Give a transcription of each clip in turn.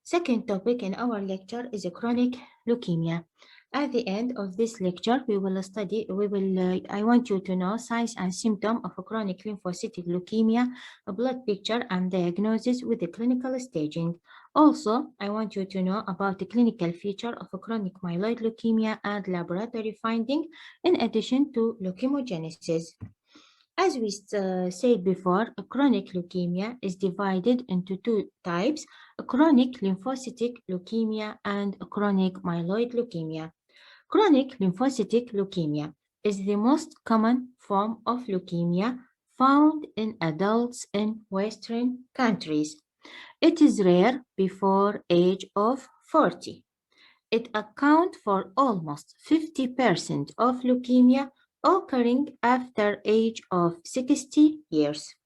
Second topic in our lecture is chronic leukemia. At the end of this lecture, I want you to know signs and symptoms of chronic lymphocytic leukemia, a blood picture and diagnosis with the clinical staging. Also, I want you to know about the clinical feature of chronic myeloid leukemia and laboratory finding in addition to leukemogenesis. As we said before, a chronic leukemia is divided into two types, a chronic lymphocytic leukemia and a chronic myeloid leukemia. Chronic lymphocytic leukemia is the most common form of leukemia found in adults in Western countries. It is rare before age of 40. It accounts for almost 50% of leukemia occurring after age of 60 years.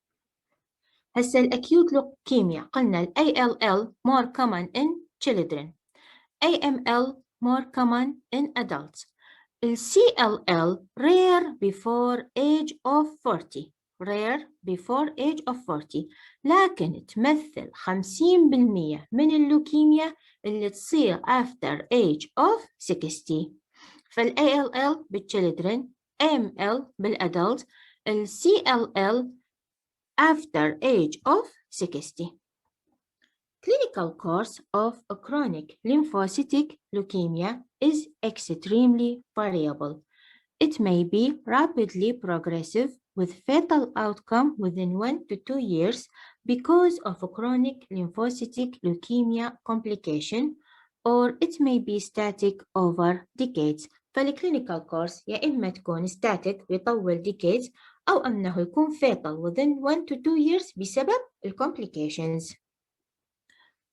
هسه الأكيوت leukemia قلنا ال ALL more common in children, AML more common in adults. ال CLL rare before age of 40, rare before age of 40 لكن تمثل 50% من اللوكيميا اللي تصير after age of 60. فال ALL بالchildren, AML بالadults, ال CLL after age of 60. Clinical course of a chronic lymphocytic leukemia is extremely variable. It may be rapidly progressive with fatal outcome within 1 to 2 years because of a chronic lymphocytic leukemia complication, or it may be static over decades. فالclinical course يا إما تكون static ويطول decades أو أنه يكون fatal within 1 to 2 years بسبب complications.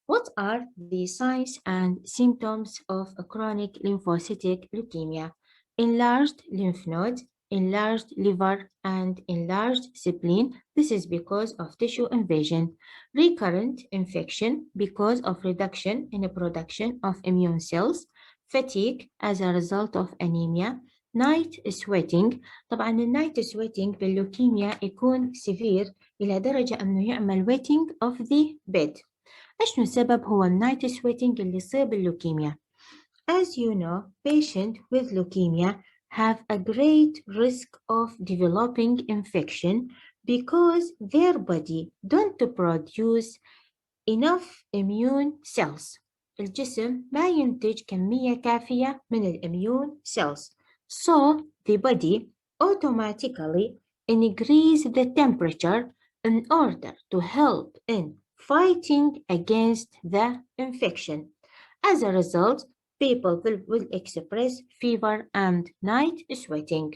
What are the signs and symptoms of a chronic lymphocytic leukemia? Enlarged lymph nodes, enlarged liver, and enlarged spleen. This is because of tissue invasion. Recurrent infection because of reduction in the production of immune cells. Fatigue as a result of anemia. Night sweating. طبعا النايت sweating باللوكيميا يكون severe إلى درجة أنه يعمل wetting of the bed. أشنو سبب هو النايت سويتنج اللي يصير باللوكيميا؟ As you know, patients with leukemia have a great risk of developing infection because their body don't produce enough immune cells. الجسم ما ينتج كمية كافية من immune cells. So the body automatically increase the temperature in order to help in fighting against the infection. As a result, people will express fever and night sweating.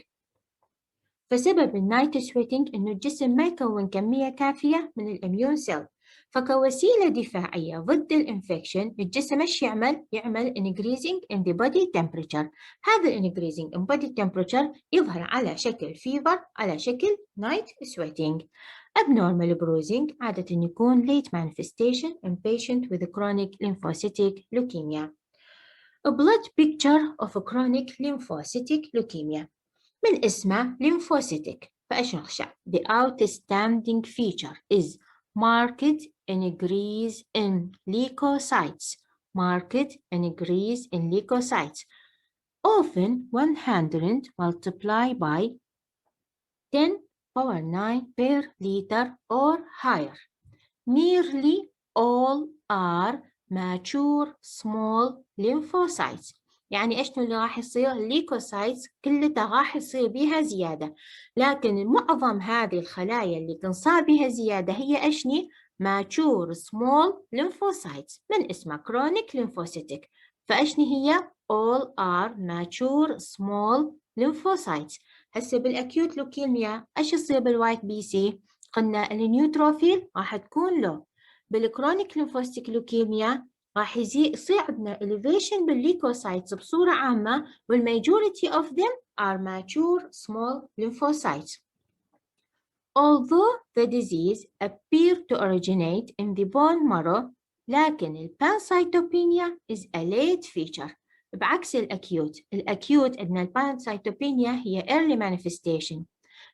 فسبب النايت سويتنج إنه الجسم ما يكون كمية كافية من الإميون سيل، فكوسيلة دفاعية ضد الانفكشن الجسم ايش يعمل؟ يعمل increasing in the body temperature. هذا increasing in body temperature يظهر على شكل fever، على شكل night sweating. Abnormal bruising عادة يكون late manifestation in patient with chronic lymphocytic leukemia. A blood picture of a chronic lymphocytic leukemia. من اسمه lymphocytic فإيش نخشى؟ The outstanding feature is marked increase in leukocytes. Marked increase in leukocytes. Often 100 multiplied by 10 power 9 per liter or higher. Nearly all are mature small lymphocytes. يعني إيش اللي راح يصير؟ الليكوسايتس كلها راح يصير بيها زيادة، لكن معظم هذه الخلايا اللي تنصاب بها زيادة هي إيشني؟ mature small lymphocytes من اسمها chronic lymphocytic. فإيشني هي؟ all are mature small lymphocytes. هسه بالأكيوت لوكيميا إيش يصير بالوايت بي سي؟ قلنا النيوتروفيل راح تكون لو. بالكرونيك lymphocytic لوكيميا راح يصير عندنا elevation بالليكوسايتس بصورة عامة والmajority of them are mature small lymphocytes. Although the disease appear to originate in the bone marrow لكن pancytopenia is a late feature. بعكس الأكيوت عندنا pancytopenia هي early manifestation،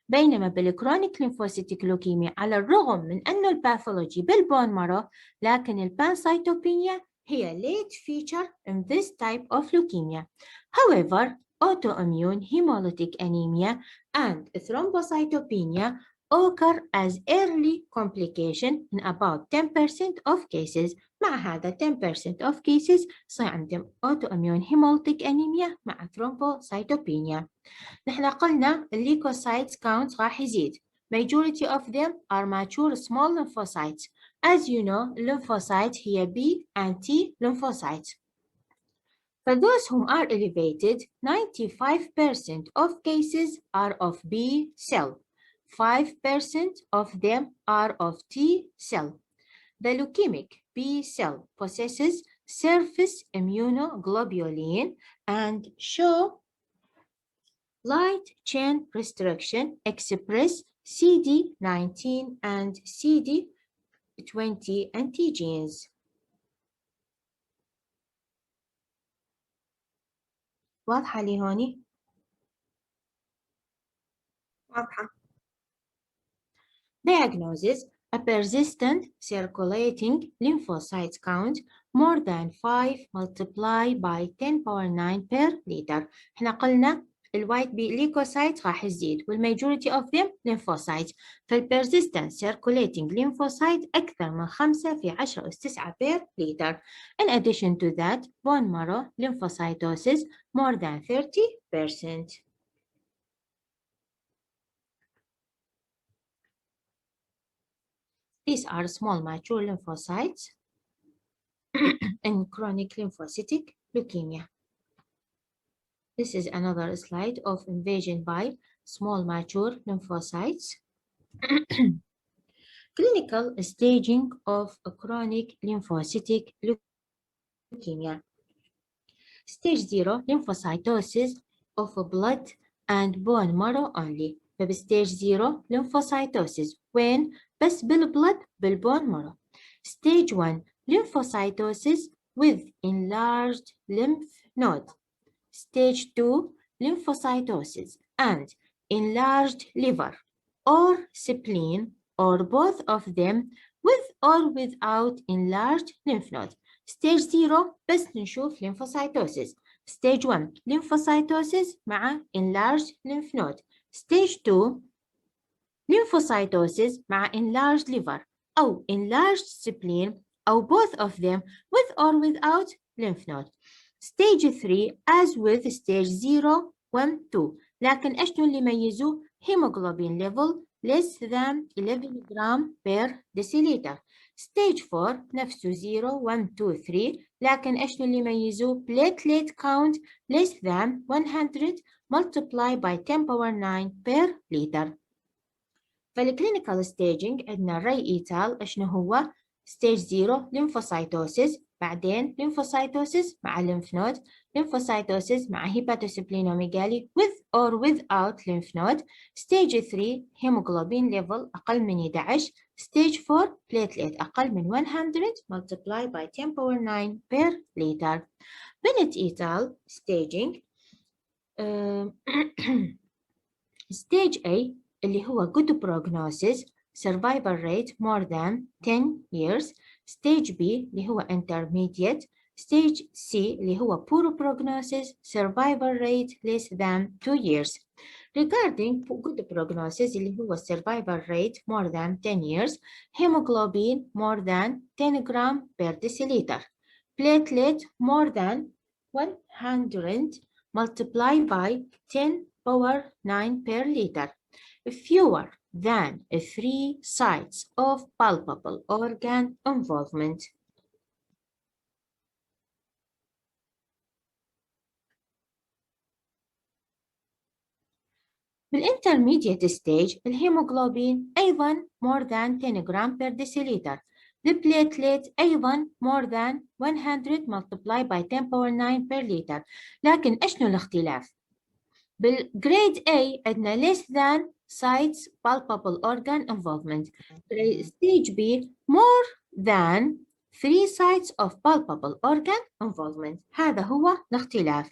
بينما بالكرونيك lymphocytic leukemia على الرغم من أنه الباثولوجي بالبون مارو لكن البانسايتوبينيا هي late feature in this type of leukemia. However, autoimmune hemolytic anemia and thrombocytopenia occur as early complication in about 10% of cases. مع هذا 10% of cases صار عندهم autoimmune hemolytic anemia مع thrombocytopenia. نحن قلنا الليكوسايتس count راح يزيد. Majority of them are mature small lymphocytes. As you know, lymphocytes هي B and T lymphocytes. For those whom are elevated, 95% of cases are of B cell. 5% of them are of T cell. The leukemic B cell possesses surface immunoglobulin and show light chain restriction express CD19 and CD20 antigens. واضحة لي هوني؟ واضحة. Diagnosis: a persistent circulating lymphocyte count more than 5 multiplied by 10 power 9 per liter. احنا قلنا الوايت بي ليكوسايت راح يزيد والماجوريتي اوف them lymphocytes. فالpersistent circulating lymphocyte أكثر من 5 في 10 أس 9 per liter. In addition to that, bone marrow lymphocytosis more than 30%. These are small mature lymphocytes in chronic lymphocytic leukemia. This is another slide of invasion by small mature lymphocytes. Clinical staging of a chronic lymphocytic leukemia. Stage 0 lymphocytosis of blood and bone marrow only. فبstage 0 lymphocytosis when بس بالبلد بالbone marrow. Stage 1 lymphocytosis with enlarged lymph node. Stage 2 lymphocytosis and enlarged liver or spleen or both of them with or without enlarged lymph node. Stage 0 بس نشوف lymphocytosis. Stage 1 lymphocytosis مع enlarged lymph node. Stage 2 lymphocytosis مع enlarged liver أو enlarged spleen أو both of them with or without lymph node. Stage 3 as with stage 0, 1, 2. لكن إيش اللي يميزوه؟ hemoglobin level less than 11 gram per deciliter. Stage 4 نفسه 0, 1, 2, 3. لكن إيش اللي يميزوه؟ platelet count less than 100 multiplied by 10 power 9 per liter. فالكلينيكال staging عندنا الري إيتال إيش هو؟ stage 0 lymphocytosis بعدين lymphocytosis مع lymph node lymphocytosis مع hepatosplenomegaly with or without lymph node. Stage 3 hemoglobin level أقل من 11. Stage 4 platelet أقل من 100 multiplied by 10 power 9 per liter. Bennett et al. Staging Stage A اللي هو good prognosis survival rate more than 10 years. Stage B اللي هو intermediate. Stage C اللي هو poor prognosis survival rate less than 2 years. Regarding good prognosis اللي هو survival rate more than 10 years, hemoglobin more than 10 gram per deciliter, platelet more than 100 multiplied by 10 power 9 per liter, fewer than 3 sites of palpable organ involvement. بالintermediate stage الهيموغلوبين أيضا more than 10 gram per deciliter. The platelet أيضا more than 100 multiplied by 10 power 9 per liter. لكن إيش الاختلاف؟ بالgrade A عندنا less than sites palpable organ involvement. Stage B more than 3 sites of palpable organ involvement. هذا هو الاختلاف.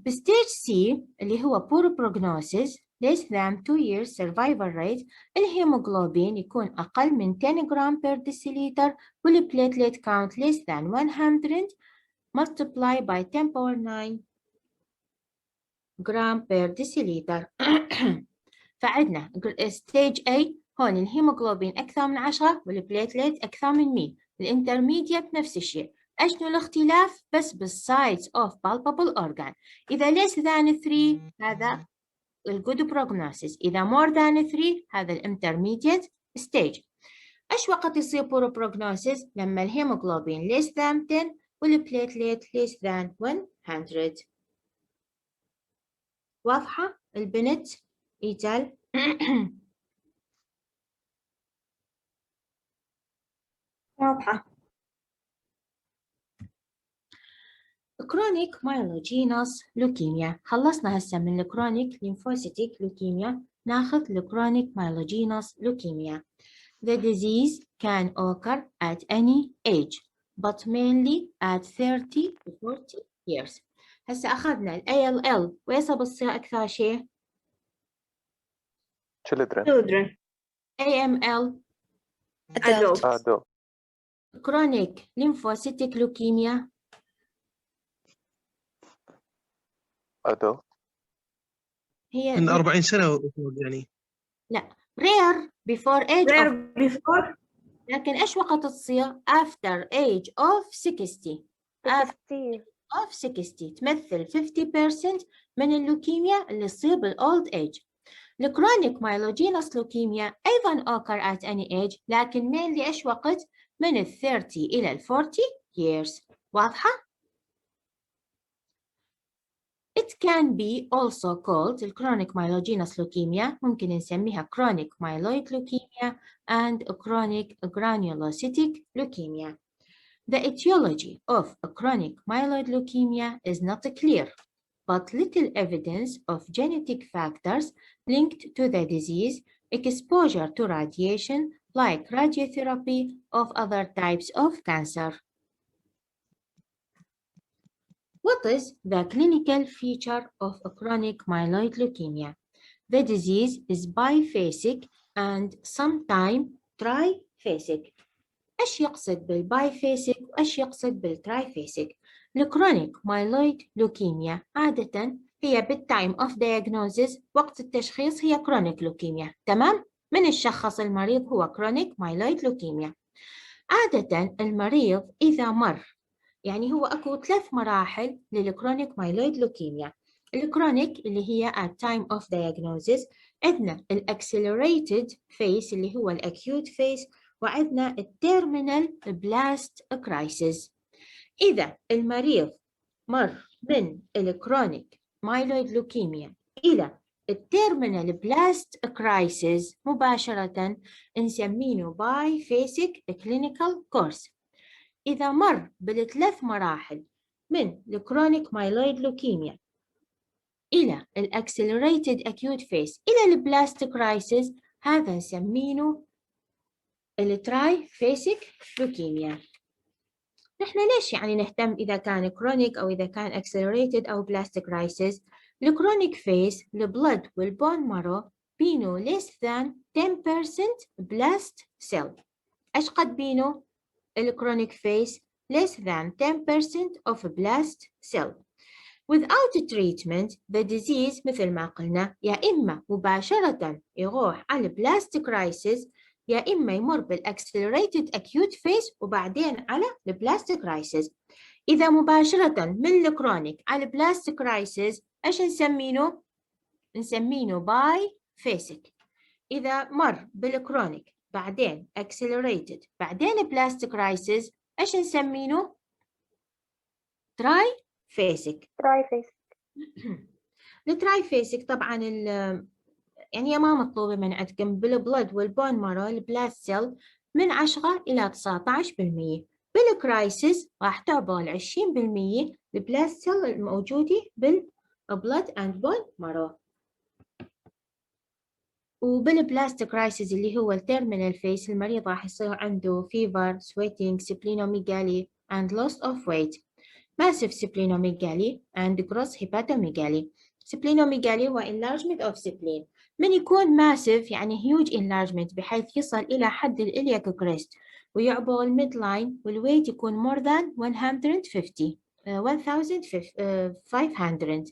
بستيج C اللي هو poor prognosis less than 2 years survival rate الهيموغلوبين يكون أقل من 10 جرام per deciliter والplatelet count less than 100 multiply by 10 power 9 جرام per deciliter. فعندنا stage A هون الهيموغلوبين أكثر من 10 والبليتليت أكثر من 100. الانترميديت نفس الشيء. أشنو الاختلاف؟ بس بالsize of palpable organ. إذا less than 3 هذا الجود prognosis، إذا more than 3 هذا الانترميديت stage. إيش وقت يصير poor prognosis؟ لما الهيموغلوبين less than 10 والبليتليت less than 100. واضحة؟ البنت إيجال واضحة. chronic myelogenous leukemia. خلصنا هسه من الكرونيك lymphocytic leukemia، ناخذ الكرونيك myelogenous leukemia. The disease can occur at any age but mainly at 30 to 40 years. هسه أخذنا ال ALL ويصب بتصير أكثر شيء؟ children. AML adults. chronic lymphocytic leukemia هي من 40 سنة وفوق يعني. لا rare before age Rare of before لكن إيش وقت تصير؟ after age of 60. after of 60 تمثل 50% من اللوكيميا اللي تصير بالold age. الكرونيك مايلوجينوس لوكيميا أيضاً occur at any age لكن mainly إيش وقت؟ من 30 إلى 40 years. واضحة؟ It can be also called chronic myelogenous leukemia، ممكن نسميها chronic myeloid leukemia and chronic granulocytic leukemia. The etiology of chronic myeloid leukemia is not clear, but little evidence of genetic factors linked to the disease, exposure to radiation like radiotherapy of other types of cancer. What is the clinical feature of chronic myeloid leukemia? The disease is biphasic and sometimes triphasic. إيش يقصد بالبايفيسيك وإيش يقصد بالترايفيسيك؟ الكرونيك مايلويد لوكيميا عادة هي بالتايم اوف diagnosis وقت التشخيص هي كرونيك لوكيميا، تمام؟ من الشخص المريض هو كرونيك مايلويد لوكيميا. عادة المريض إذا مر يعني هو أكو 3 مراحل للكرونيك مايلويد لوكيميا. الكرونيك اللي هي at time of diagnosis، عندنا الaccelerated phase اللي هو الacute phase، وعندنا التيرمينال بلاست كرايسيس. إذا المريض مر من الكرونيك مايلويد لوكيميا إلى التيرمينال بلاست كرايسيس مباشرة نسمينه بايفيسيك كلينيكال كورس. إذا مر بالثلاث مراحل من الكرونيك مايلويد لوكيميا إلى الأكسلريتد أكيوت فيس إلى البلاست كرايسيس هذا نسمينه التراي فيسيك لوكيميا. نحن ليش يعني نهتم إذا كان كرونيك أو إذا كان أكسلريتد أو بلاست كرايسيس؟ الكرونيك فيس البلد والبون مارو بينو less than 10% بلاست سيل. إيش قد بينو؟ الكرونيك فيس less than 10% of blast cell. Without treatment the disease مثل ما قلنا يا إما مباشرة يروح على blast crisis يا إما يمر بالaccelerated acute phase وبعدين على البلاست crisis. إذا مباشرة من الكرونيك على البلاست crisis إيش نسمينه؟ نسمينه biphasic. إذا مر بالكرونيك بعدين accelerated بعدين بلاست crisis إيش نسمينه؟ triphasic. الترايفيسيك طبعا يعني ما مطلوبة من عندكم بالبلد والبون مارو البلاست سيل من 10 إلى 19%. بالكرايسيس راح تعبر 20% البلاست سيل الموجودة بالبلد اند بون مارو. وبالبلاست كرايسيس اللي هو التيرمينال فيس المريض راح يصير عنده فيفر سويتينج سبلينوميجالي and loss of weight massive splenomegaly and gross hepatomegaly. Splenomegaly هو enlargement of spleen. من يكون ماسيف يعني huge enlargement بحيث يصل إلى حد الإلياك كريست ويعبر الميد لاين والويت يكون more than 150 1500.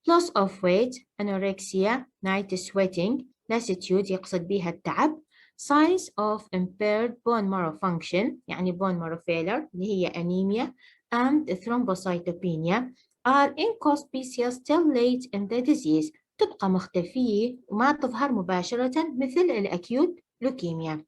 loss of weight, anorexia, night sweating, lassitude يقصد بها التعب, signs of impaired bone marrow function يعني bone marrow failure اللي هي anemia and thrombocytopenia are inconspicuous till late in the disease تبقى مختفية وما تظهر مباشرة مثل الأكيوت لوكيميا.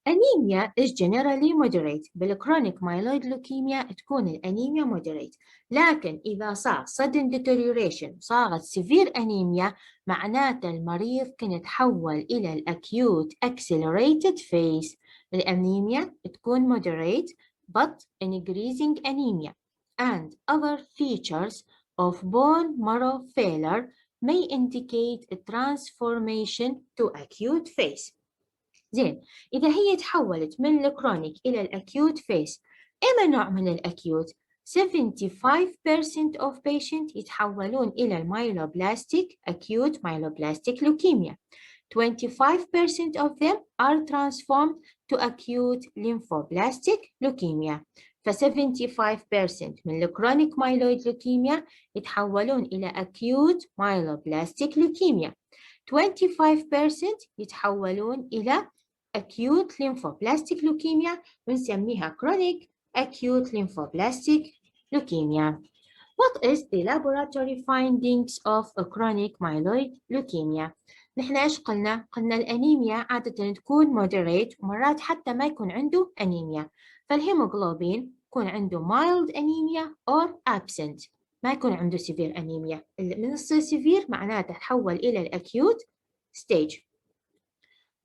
Anemia is generally moderate. بالchronic myeloid leukemia تكون الأنيميا moderate. لكن إذا صار sudden deterioration صارت severe anemia معناته المريض كان يتحول إلى الأكيوت accelerated phase. الأنيميا تكون moderate but increasing anemia and other features of bone marrow failure may indicate a transformation to acute phase. زين إذا هي تحولت من الكرونيك إلى الأكيوت فيس أي نوع من الأكيوت 75% of patients يتحولون إلى المايلوبلاستيك acute myeloblasttic leukemia 25% of them are transformed to acute lymphoblastic leukemia ف 75% من الكرونيك مايلويد لوكيميا يتحولون إلى acute myeloblastic leukemia 25% يتحولون إلى acute lymphoblastic leukemia ونسميها chronic acute lymphoblastic leukemia. What is the laboratory findings of a chronic myeloid leukemia؟ نحن إيش قلنا؟ قلنا الأنيميا عادة تكون moderate ومرات حتى ما يكون عنده أنيميا. فالهيموغلوبين يكون عنده mild anemia or absent. ما يكون عنده severe anemia. من الصير severe معناته تحول إلى الأكيوت stage.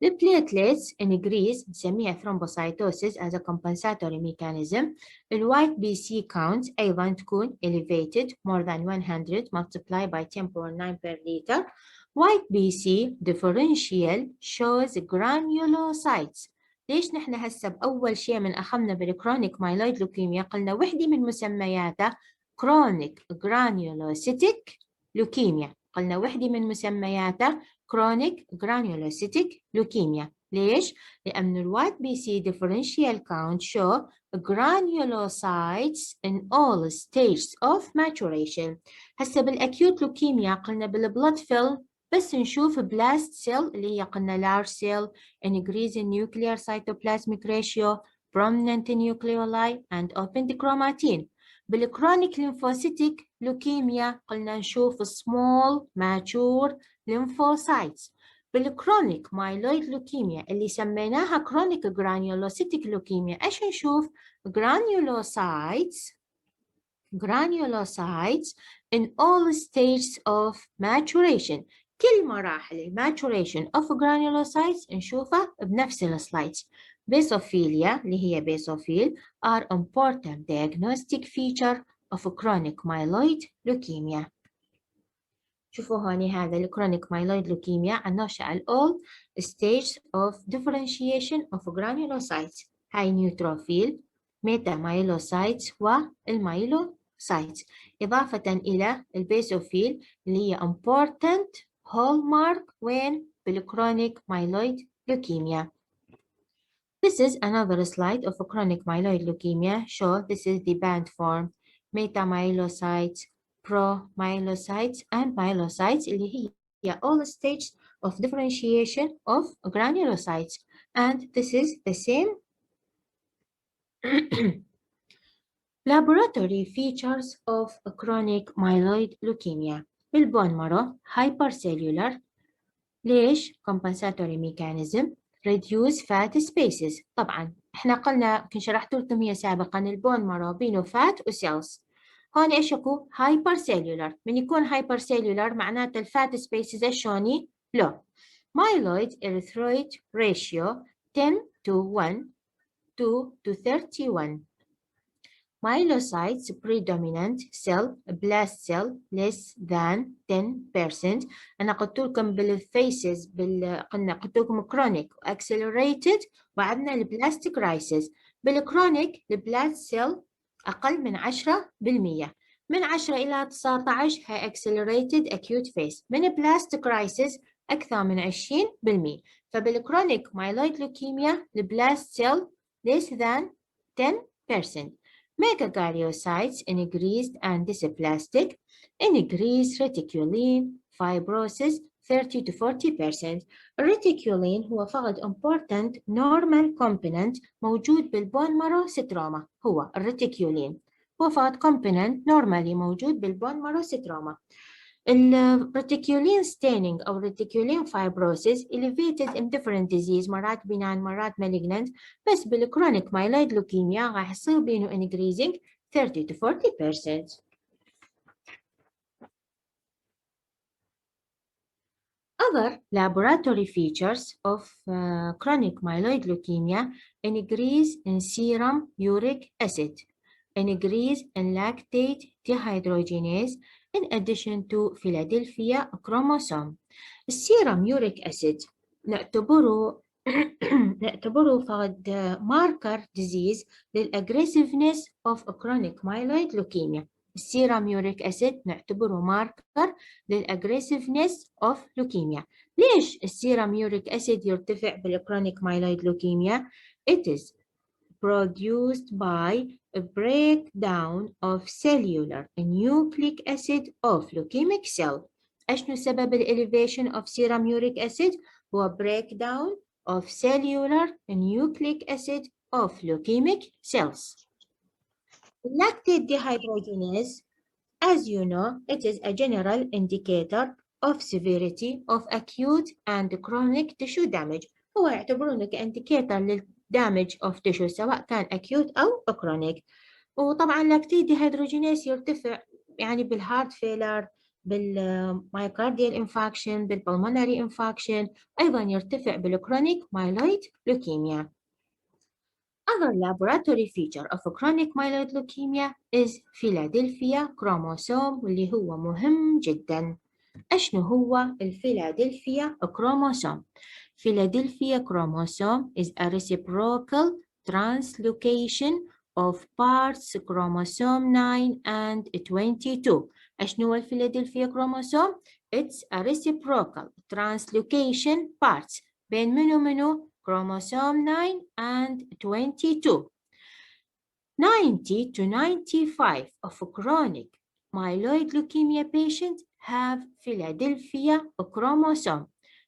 The platelets increase نسميها thrombocytosis as a compensatory mechanism. The white BC count أيضا تكون elevated more than 100 multiplied by 10⁹ per liter. White BC differential shows granulocytes. ليش نحن هسه بأول شيء من أخذنا بالكرونيك مايلويد لوكيميا قلنا وحدة من مسمياته chronic granulocytic leukemia. قلنا وحدة من مسمياته chronic granulocytic leukemia. ليش؟ لأن الوايت بي سي differential count show granulocytes in all stages of maturation. هسه بالأكيوت لوكيميا قلنا بالبلد فيل بس نشوف بلاست سيل اللي هي قلنا large cell, increase in nuclear cytoplasmic ratio, prominent nucleoli and open chromatin. بالكرونيك lymphocytic leukemia قلنا نشوف small mature lymphocytes. بالكرونيك مايلويد لوكيميا اللي سميناها كرونيك granulocytic leukemia ايش نشوف؟ granulocytes in all stages of maturation. كل مراحل الماتوريشن of granulocytes نشوفها بنفس السلايدز. بيسوفيليا اللي هي بيسوفيل are important diagnostic feature of chronic myeloid leukemia. شوفوا هوني هذا الكرونيك مايلويد لوكيميا الناشئ على all stages of differentiation of granulocytes. هاي نيوتروفيل ميتامايلوسايتس والمايلوسايتس إضافة إلى البيسوفيل اللي هي important hallmark وين بالكرونيك مايلويد لوكيميا. This is another slide of a chronic myeloid leukemia. Show this is the band form metamyelocytes, promyelocytes and myelocytes اللي هي all stages of differentiation of granulocytes, and this is the same laboratory features of a chronic myeloid leukemia. بالبون مارو hypercellular. ليش؟ compensatory mechanism reduce fat spaces. طبعا احنا قلنا كنت شرحت لكم هي سابقا البون مارو بينه فات وسيلز. هون ايش اكو؟ hypercellular. من يكون hypercellular معناته الفات سبيسز ايش شوني؟ لو. myeloid erythroid ratio 10:1 myelocytes predominant cell blast cell less than 10%. أنا قلت لكم بالفيسز قلنا قلت لكم chronic accelerated وعندنا البلاستيك رايسز. بالكرونيك البلاست سيل أقل من 10%. من 10 إلى 19 هي accelerated acute phase. من blast crisis أكثر من 20%. فبالchronic myeloid leukemia الblast cell less than 10%. Megakaryocytes increased and dysplastic, increased reticulin, fibrosis 30 to 40%. الريتيكولين هو فقط important normal component موجود بالبون مارو ستروما. هو الريتيكولين هو فقط component normally موجود بالبون مارو ستروما. الريتيكولين staining أو reticulin fibrosis elevated in different disease مرات benign مرات malignant بس بالchronic myeloid leukemia راح يصير بينه increasing 30 to 40%. Other laboratory features of chronic myeloid leukemia increase in serum uric acid, increase in lactate dehydrogenase in addition to Philadelphia chromosome. السيرم uric acid نعتبره فقد marker disease للaggressiveness of chronic myeloid leukemia. السيرم يوريك أسيد نعتبره ماركر للأجريسيفنس of leukemia. ليش السيرم يوريك أسيد يرتفع بالكرونيك مايلويد leukemia? It is produced by a breakdown of cellular nucleic acid of leukemic cell. أشنو سبب elevation of serum uric acid؟ هو breakdown of cellular nucleic acid of leukemic cells. Lactate dehydrogenase, as you know, it is a general indicator of severity of acute and chronic tissue damage. هو يعتبرونه كانديكيتر للدامج of tissue سواء كان acute أو chronic. وطبعا lactate dehydrogenase يرتفع يعني بالهارت فيلر، بالمايوكارديال انفاكشن، بالبلمونري انفاكشن، أيضا يرتفع بالكرونيك مايلويد لوكيميا. Other laboratory feature of chronic myeloid leukemia is Philadelphia chromosome واللي هو مهم جدا. أشنو هو الفيلادلفيا chromosome؟ Philadelphia chromosome is a reciprocal translocation of parts chromosome 9 and 22. أشنو هو الفيلادلفيا chromosome؟ It's a reciprocal translocation parts بين منو chromosome 9 and 22. 90 to 95 of chronic myeloid leukemia patients have Philadelphia chromosome.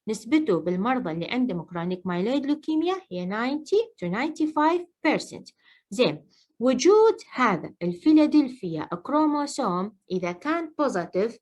نسبته بالمرضى اللي عندهم chronic myeloid leukemia هي 90 to 95%. زين، وجود هذا الفيلادلفيا كروموسوم إذا كان positive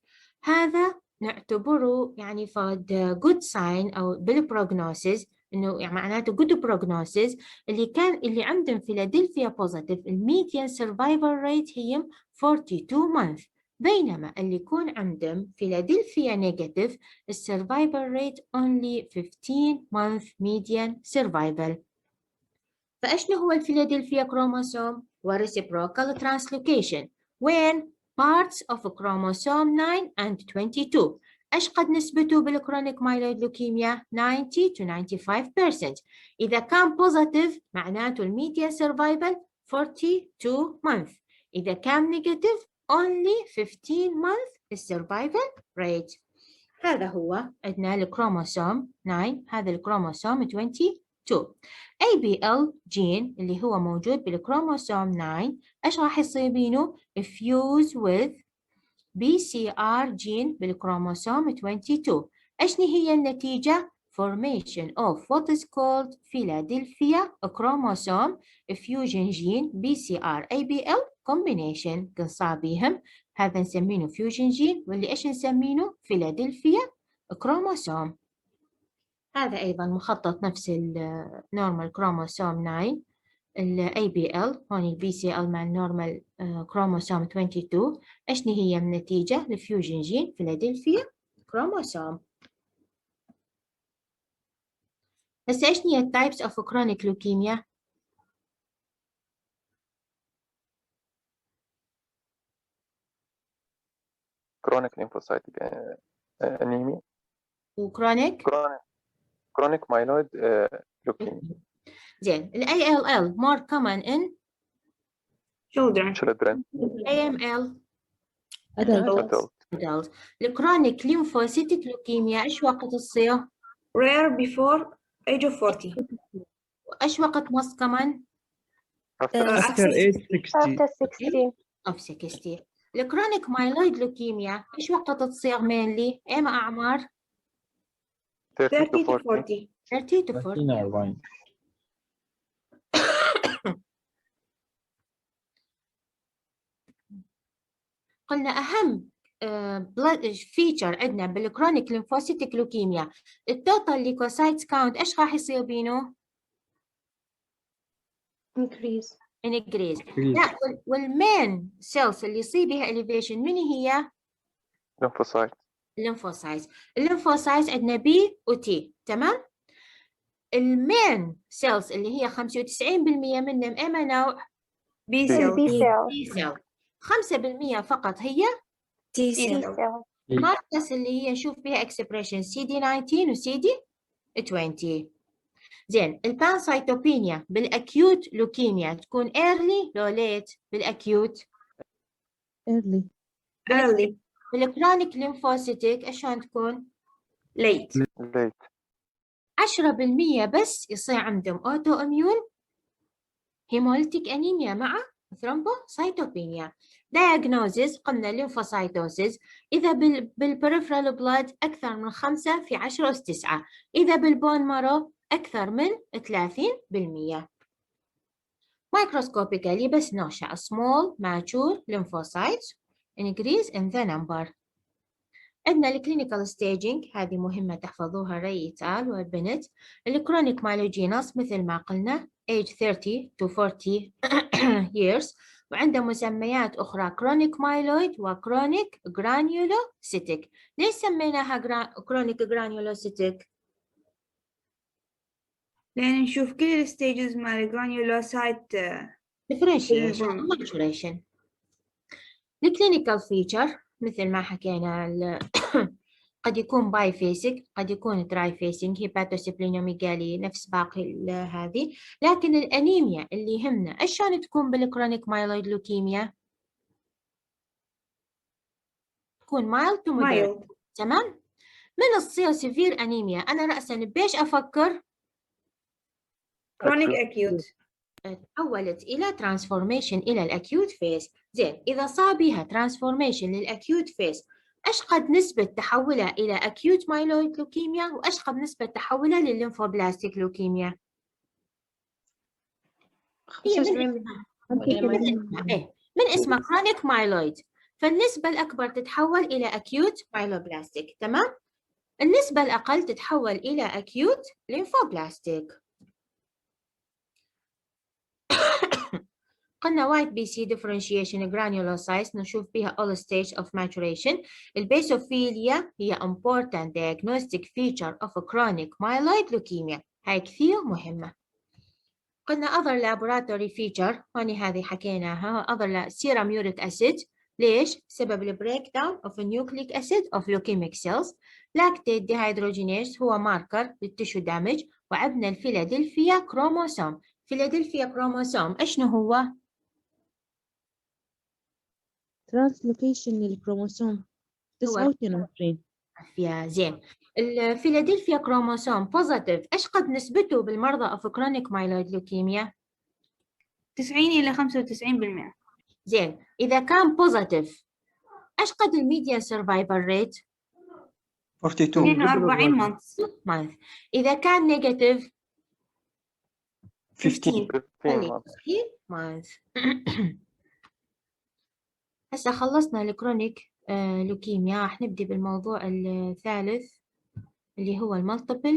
هذا نعتبره يعني فد good sign أو بالبروغنوسيس إنه يعني معناته good prognosis. اللي عندهم فيلادلفيا positive الميديان survival rate هي 42 months، بينما اللي يكون عندهم فيلادلفيا negative السرفايفل rate only 15 month median survival. فأشنو هو الفيلادلفيا كروموسوم؟ وريسيبروكال translocation when parts of chromosome 9 and 22. أش قد نسبته بالكرونيك مايلويد لوكيميا؟ 90 to 95%. إذا كان positive معناته الميديان survival 42 months. إذا كان negative only 15 months السرفايفل rate. هذا هو عندنا الكروموسوم 9، هذا الكروموسوم 22. ABL جين اللي هو موجود بالكروموسوم 9 ايش راح يصيبينه؟ fuse with BCR جين بالكروموسوم 22. ايش هي النتيجة؟ formation of what is called Philadelphia chromosome fusion gene BCR ABL combination. قنصابيهم هذا نسمينه fusion gene واللي ايش نسمينه؟ Philadelphia chromosome. هذا أيضاً مخطط نفس النورمال كروموسوم 9 ال ABL، هون ال BCL مع النورمال كروموسوم 22. إيش هي النتيجة؟ الفيوجن جين فيلادلفيا كروموسوم. هسه إيش هي التايبس أوف كرونيك لوكيميا؟ كرونيك ليمفوسايتيك انيميا وكرونيك كرونيك مايلويد لوكيميا. زين، ال ALL more common in children. children. AML adult. adult. الكرونيك lymphocytic leukemia إيش وقت تصير؟ rare before age of 40. وإيش وقت most common؟ After age 60. of 60. الكرونيك myeloid leukemia إيش وقت تصير mainly؟ إيما أعمار؟ 30 30 to to 40. 40. 30 to 40. قلنا أهم فيتشر عندنا بالكرونيك lymphocytic leukemia التوتال ليكوسايتس كاونت إيش راح يصير بينه؟ increase. increase. لا والمين سيلز اللي يصير بها elevation من هي؟ lymphocyte. الليمفوسايتس عندنا بي وتي، تمام؟ المين سيلز اللي هي 95% منهم اما نوع؟ B cell. بي سيل. 5% فقط هي T cell. ماركس اللي هي نشوف بها اكسبريشن سي دي 19 وسي دي 20. زين البانسايتوبينيا بالاكيوت لوكيميا تكون ايرلي لو ليت بالاكيوت؟ early. بالكرونيك ليمفوسيتيك شلون تكون؟ late. 10% بس يصير عندهم اوتو اميون هيموليتيك انيميا مع ثرومبوسايتوبينيا. diagnosis قلنا ليمفوسايتوسيس إذا بالبريفرال بلاد أكثر من 5 في 10 أس 9، إذا بالبون مارو أكثر من 30%. microscopically بس نوشع small mature lymphocytes increase in the number. عندنا الكلينيكال ستيجنج هذه مهمة تحفظوها ريتال والبنت. الكرونيك مايلوجينوس مثل ما قلنا age 30 to 40 years، وعنده مسميات أخرى كرونيك مايلويد وكرونيك جرانيولوسيتيك. ليش سميناها كرونيك جرانيولوسيتيك؟ لأن نشوف كل الستيجز مال الجرانيولوسايت differentiation maturation. الكلينيكال فيتشر مثل ما حكينا قد يكون باي فيسك، قد يكون تراي فيسنج، هيباتوسيبلينوميجالي نفس باقي هذه. لكن الانيميا اللي يهمنا شلون تكون بالكرونيك مايلويد لوكيميا؟ تكون مايلد تو مودريت، تمام؟ من تصير سيفير انيميا انا راسا بيش افكر؟ chronic acute. تحولت الى ترانسفورميشن الى الاكيوت فيس. زين اذا صار بها ترانسفورميشن للاكيوت فيس ايش قد نسبة تحولها إلى أكيوت مايلويد لوكيميا وإيش قد نسبة تحولها للليمفوبلاستيك لوكيميا؟ هي من اسمها كرونيك مايلويد، فالنسبة الأكبر تتحول إلى أكيوت مايلوبلاستيك، تمام؟ النسبة الأقل تتحول إلى أكيوت ليمفوبلاستيك. قلنا white BC differentiation granulocytes نشوف بها all stage of maturation. البيسوفيليا هي important diagnostic feature of a chronic myeloid leukemia، هاي كثير مهمة. قلنا other laboratory feature هذه حكيناها other serum uric acid. ليش؟ بسبب ال breakdown of a nucleic acid of leukemic cells. lactate dehydrogenase هو ماركر للتشو دامج. وعندنا الفيلادلفيا كروموسوم. فيلادلفيا كروموسوم اشنو هو؟ ترانسلوكيشن للكروموسوم 29. يا زين. الفيلادلفيا كروموسوم بوزيتيف ايش قد نسبته بالمرضى اوف كرونيك مايلويد لوكيميا؟ 90 إلى 95%. زين اذا كان بوزيتيف ايش قد الميديان سرفايفل ريت؟ 42 months. اذا كان نيجاتيف 15 months. هسه خلصنا الكرونيك لوكيميا، راح نبدي بالموضوع الثالث اللي هو المالتيبل